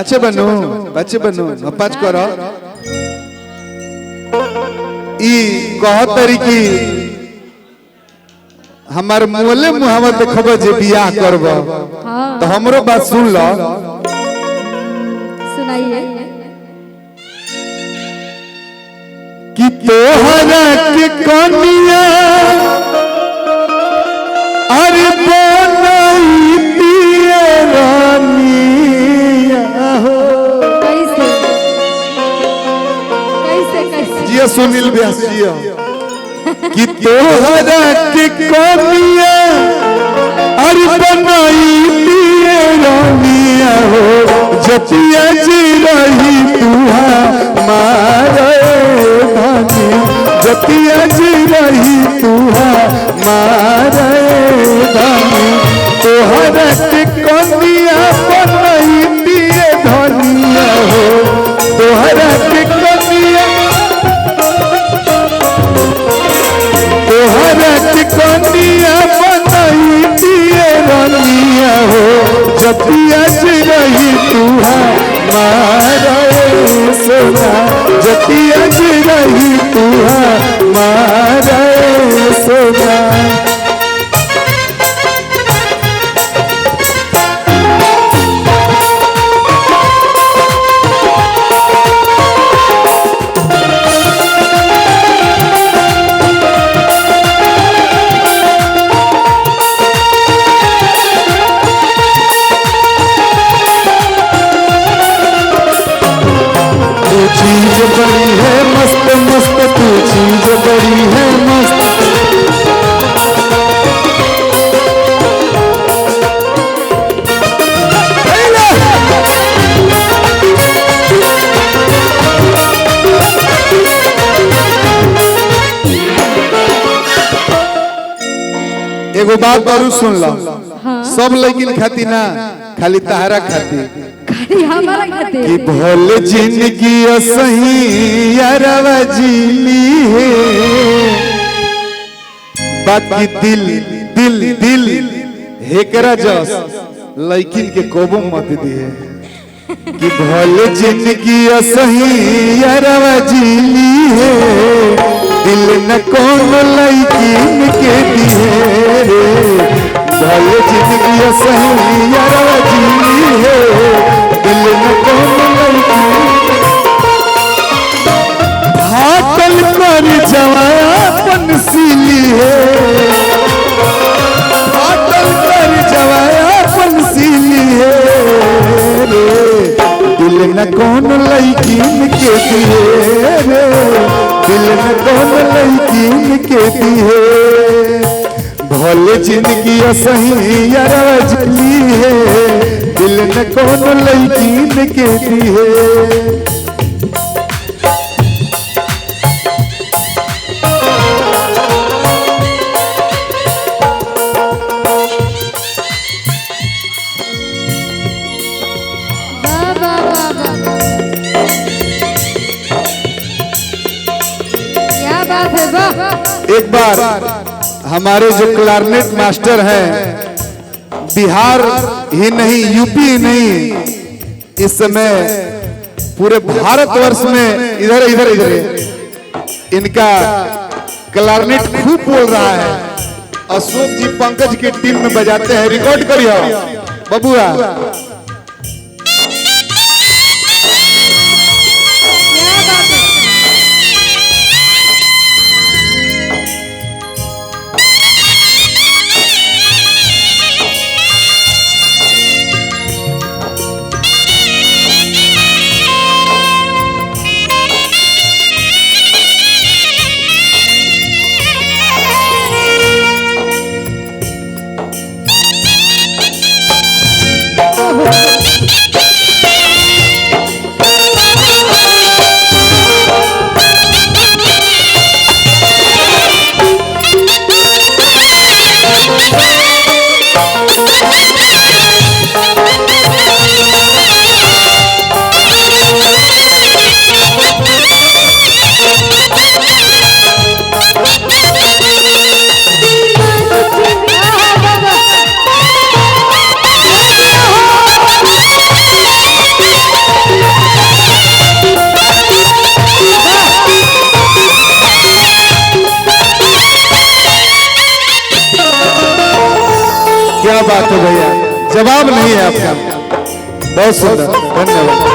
बच्चे बनू पाँच करो ई कहतरी की हमार मोले मुहावा देखब जे बियाह करब तो हमरो बात सुन लो। सुनाइए। कि तोहरा के कनिया अरे बनई पिए रानिया हो। कैसे कैसे कैसे जिया सुनील व्यास जिया कि तोहरा के कनिया अरे बनई पिए रानिया हो। जतिया जी रही तुहा मारे धानी जतिया जी रही तुहा मारे धानी तोहरा के कनिया बनई पिए धनिया हो। तोहरा के कनिया बनई पिए धनिया हो। जतिया जी रही तुहा मारे सोना जतिया जी रही तुहा मारे सोना। चीज बड़ी है मस्त मस्त तू चीज बड़ी है मस्त। एगो बात जरूर सुन लो। सब लेकिन खाती ना खाली तहारा खाती कि भोले जिंदगी सही यारवा जीली है। बाकी दिल दिल दिल हेकरा जस लैकिन के कोबो मत दिए कि भोले जिंदगी सही यारवा जीली है। दिल न कौन लैकिन के दिए भोले जिंदगी सही यारवा जीली है। भाटल कर जवापन सीली है भाटल कर जवापन सीली है। दिल न कौन लैकिन के दिए रे दिल न कौन लैकिन के दिए। भोले जिंदगी सही यारा जली है। दिल न कौन लैकिन के दिए। क्या बात है वाह। एक बार हमारे जो क्लारनेट मास्टर हैं बिहार ही नहीं यूपी ही नहीं इस समय पूरे भारतवर्ष में इधर इधर इधर इनका क्लारनेट खूब बोल रहा है। अशोक जी पंकज की टीम में बजाते हैं। रिकॉर्ड करियो बबुआ। क्या बात है भैया, जवाब नहीं है आपका। बहुत सुंदर, धन्यवाद।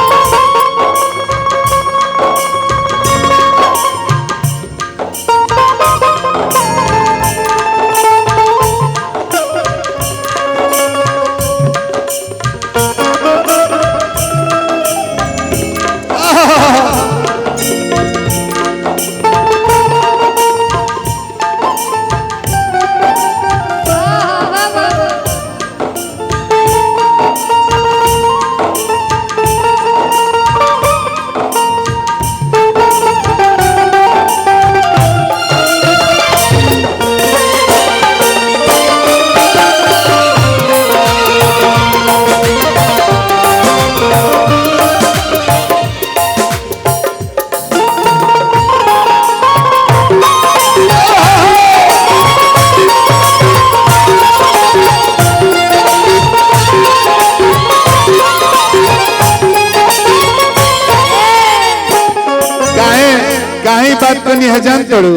काहे बात करनी है जान तोड़ू,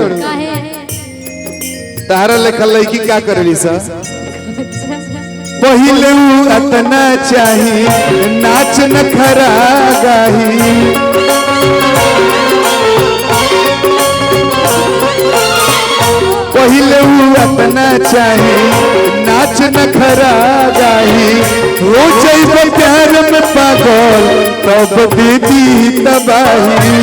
तारा लेखा लड़की क्या करेली सा? पहिले अतना चाही नाच नखरा गाही, पहिले अतना चाही नाच नखरा गाही, हो जाइबो प्यार में पागल तब दीदी तबाही।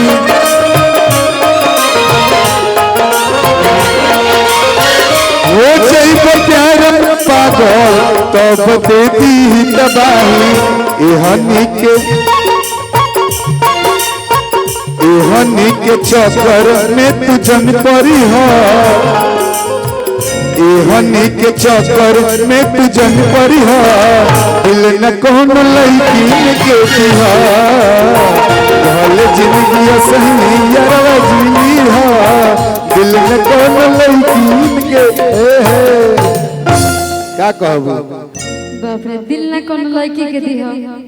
हो जाइबो प्यार में पागल तब देती तबाही। एहनी के चक्कर में तू जन परी हो, एहनी के चक्कर में तू जन परी हो, दिल न कौन लड़की के दिहा, भले जिंदगी सही यार जी हो, दिल न कौन लड़की के। क्या कहबू? बाप रे, दिल न कौन लड़की के दिहा।